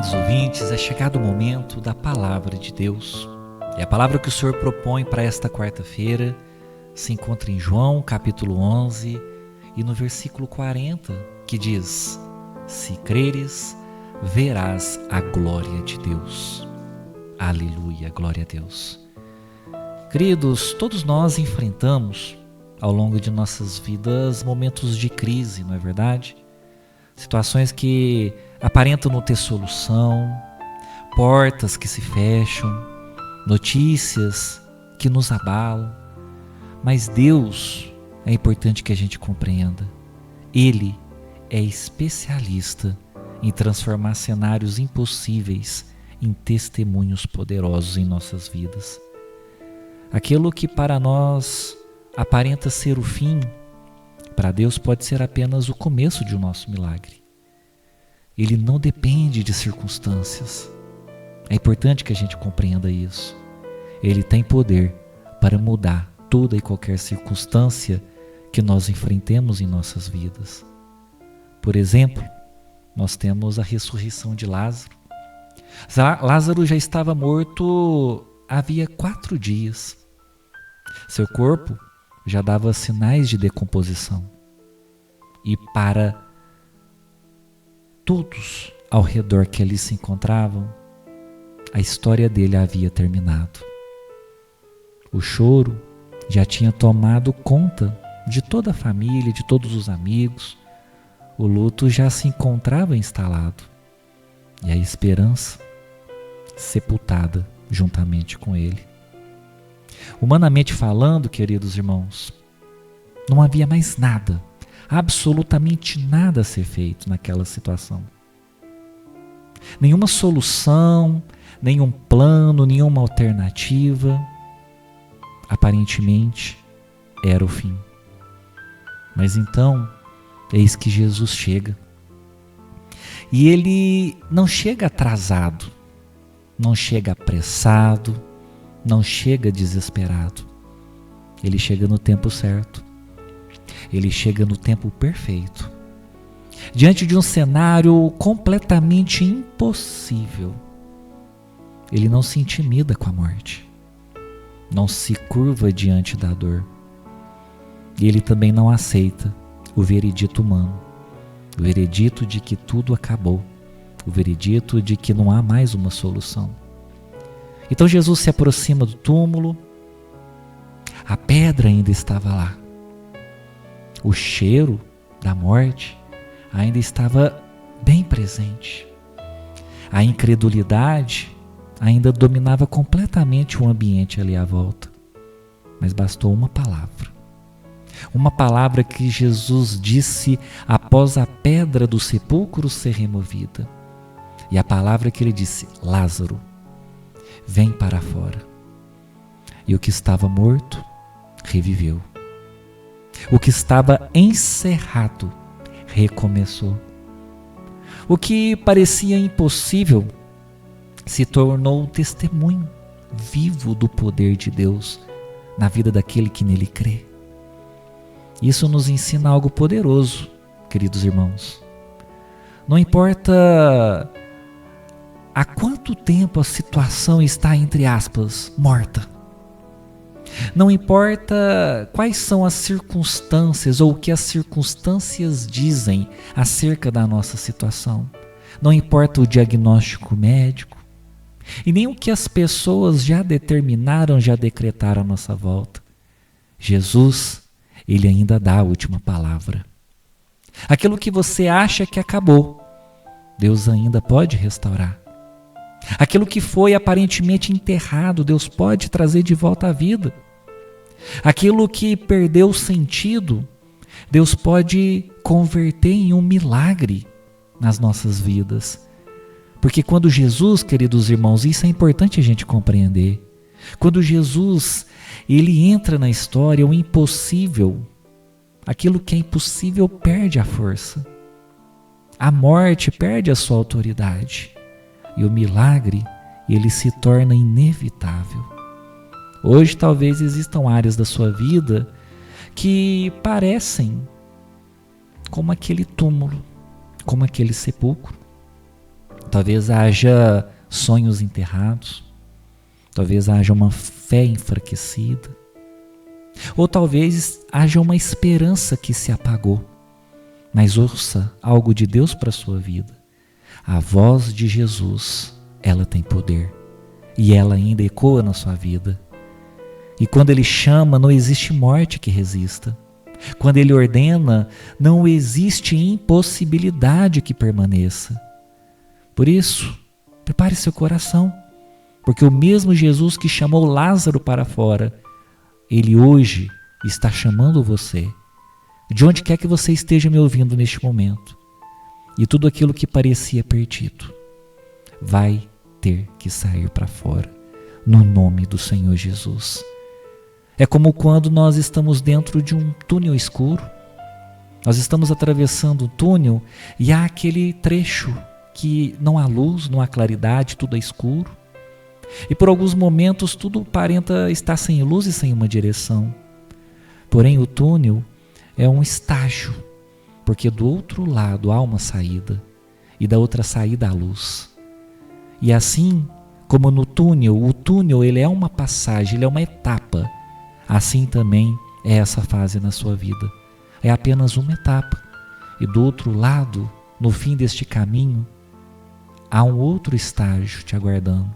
Amados ouvintes, é chegado o momento da Palavra de Deus. E a palavra que o Senhor propõe para esta quarta-feira se encontra em João, capítulo 11, e no versículo 40, que diz: Se creres, verás a glória de Deus. Aleluia, glória a Deus. Queridos, todos nós enfrentamos ao longo de nossas vidas momentos de crise, não é verdade? Situações que aparentam não ter solução, portas que se fecham, notícias que nos abalam. Mas Deus, é importante que a gente compreenda, Ele é especialista em transformar cenários impossíveis em testemunhos poderosos em nossas vidas. Aquilo que para nós aparenta ser o fim, para Deus pode ser apenas o começo de um nosso milagre. Ele não depende de circunstâncias. É importante que a gente compreenda isso. Ele tem poder para mudar toda e qualquer circunstância que nós enfrentemos em nossas vidas. Por exemplo, nós temos a ressurreição de Lázaro. Lázaro já estava morto havia 4 dias. Seu corpo já dava sinais de decomposição. E para todos ao redor que ali se encontravam, a história dele havia terminado. O choro já tinha tomado conta de toda a família, de todos os amigos. O luto já se encontrava instalado e a esperança sepultada juntamente com ele. Humanamente falando, queridos irmãos, não havia mais nada, absolutamente nada a ser feito naquela situação. Nenhuma solução, nenhum plano, nenhuma alternativa. Aparentemente era o fim. Mas então, eis que Jesus chega. E ele não chega atrasado, não chega apressado, não chega desesperado. Ele chega no tempo certo. Ele chega no tempo perfeito. Diante de um cenário completamente impossível, ele não se intimida com a morte. Não se curva diante da dor. E ele também não aceita o veredito humano. O veredito de que tudo acabou. O veredito de que não há mais uma solução. Então Jesus se aproxima do túmulo. A pedra ainda estava lá. O cheiro da morte ainda estava bem presente. A incredulidade ainda dominava completamente o ambiente ali à volta. Mas bastou uma palavra. Uma palavra que Jesus disse após a pedra do sepulcro ser removida. E a palavra que ele disse: Lázaro, vem para fora. E o que estava morto reviveu. O que estava encerrado recomeçou. O que parecia impossível se tornou um testemunho vivo do poder de Deus na vida daquele que nele crê. Isso nos ensina algo poderoso, queridos irmãos. Não importa há quanto tempo a situação está, entre aspas, morta. Não importa quais são as circunstâncias ou o que as circunstâncias dizem acerca da nossa situação. Não importa o diagnóstico médico. E nem o que as pessoas já determinaram, já decretaram à nossa volta. Jesus, Ele ainda dá a última palavra. Aquilo que você acha que acabou, Deus ainda pode restaurar. Aquilo que foi aparentemente enterrado, Deus pode trazer de volta à vida. Aquilo que perdeu o sentido, Deus pode converter em um milagre nas nossas vidas. Porque quando Jesus, queridos irmãos, isso é importante a gente compreender. Quando Jesus, ele entra na história, o impossível, aquilo que é impossível perde a força. A morte perde a sua autoridade. E o milagre, ele se torna inevitável. Hoje talvez existam áreas da sua vida que parecem como aquele túmulo, como aquele sepulcro. Talvez haja sonhos enterrados, talvez haja uma fé enfraquecida, ou talvez haja uma esperança que se apagou. Mas ouça algo de Deus para a sua vida. A voz de Jesus, ela tem poder e ela ainda ecoa na sua vida. E quando Ele chama, não existe morte que resista. Quando Ele ordena, não existe impossibilidade que permaneça. Por isso, prepare seu coração, porque o mesmo Jesus que chamou Lázaro para fora, Ele hoje está chamando você, de onde quer que você esteja me ouvindo neste momento. E tudo aquilo que parecia perdido vai ter que sair para fora, no nome do Senhor Jesus. É como quando nós estamos dentro de um túnel escuro. Nós estamos atravessando o túnel e há aquele trecho que não há luz, não há claridade, tudo é escuro. E por alguns momentos tudo aparenta estar sem luz e sem uma direção. Porém o túnel é um estágio, porque do outro lado há uma saída e da outra saída há luz. E assim como no túnel, o túnel ele é uma passagem, ele é uma etapa. Assim também é essa fase na sua vida. É apenas uma etapa. E do outro lado, no fim deste caminho, há um outro estágio te aguardando.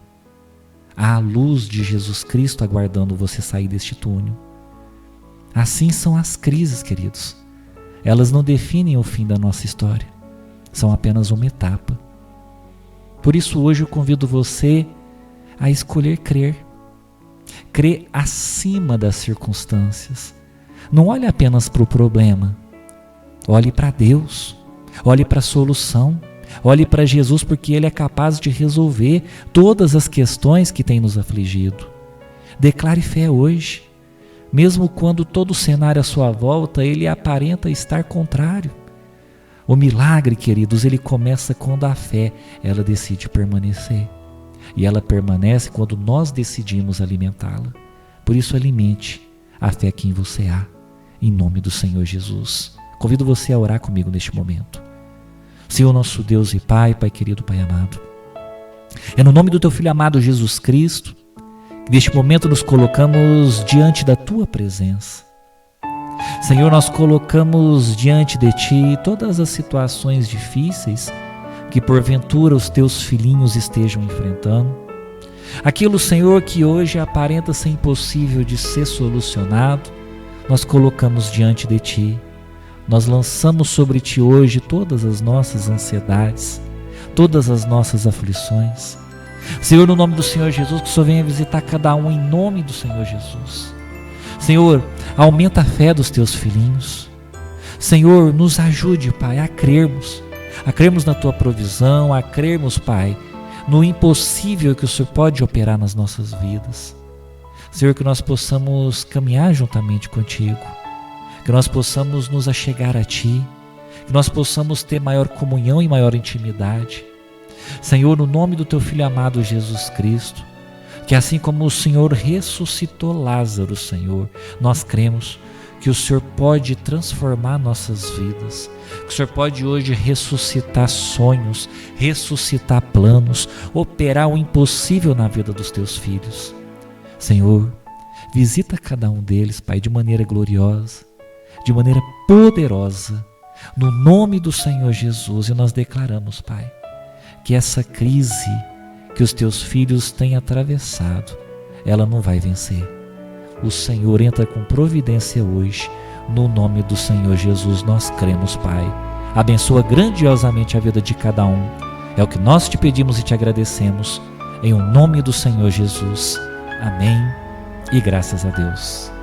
Há a luz de Jesus Cristo aguardando você sair deste túnel. Assim são as crises, queridos. Elas não definem o fim da nossa história. São apenas uma etapa. Por isso hoje eu convido você a escolher crer. Crer acima das circunstâncias. Não olhe apenas para o problema. Olhe para Deus. Olhe para a solução. Olhe para Jesus, porque Ele é capaz de resolver todas as questões que têm nos afligido. Declare fé hoje. Mesmo quando todo o cenário à sua volta, ele aparenta estar contrário. O milagre, queridos, ele começa quando a fé, ela decide permanecer. E ela permanece quando nós decidimos alimentá-la. Por isso, alimente a fé que em você há, em nome do Senhor Jesus. Convido você a orar comigo neste momento. Senhor nosso Deus e Pai, Pai querido, Pai amado, é no nome do Teu Filho amado Jesus Cristo, que neste momento nos colocamos diante da Tua presença. Senhor, nós colocamos diante de Ti todas as situações difíceis que porventura os Teus filhinhos estejam enfrentando. Aquilo, Senhor, que hoje aparenta ser impossível de ser solucionado, nós colocamos diante de Ti. Nós lançamos sobre Ti hoje todas as nossas ansiedades, todas as nossas aflições. Senhor, no nome do Senhor Jesus, que o Senhor venha visitar cada um em nome do Senhor Jesus. Senhor, aumenta a fé dos Teus filhinhos. Senhor, nos ajude, Pai, a crermos na Tua provisão, a crermos, Pai, no impossível que o Senhor pode operar nas nossas vidas. Senhor, que nós possamos caminhar juntamente contigo, que nós possamos nos achegar a Ti, que nós possamos ter maior comunhão e maior intimidade. Senhor, no nome do Teu Filho amado Jesus Cristo, que assim como o Senhor ressuscitou Lázaro, Senhor, nós cremos que o Senhor pode transformar nossas vidas, que o Senhor pode hoje ressuscitar sonhos, ressuscitar planos, operar o impossível na vida dos Teus filhos. Senhor, visita cada um deles, Pai, de maneira gloriosa, de maneira poderosa, no nome do Senhor Jesus. E nós declaramos, Pai, que essa crise que os Teus filhos têm atravessado, ela não vai vencer. O Senhor entra com providência hoje, no nome do Senhor Jesus nós cremos, Pai. Abençoa grandiosamente a vida de cada um. É o que nós te pedimos e te agradecemos, em o nome do Senhor Jesus. Amém e graças a Deus.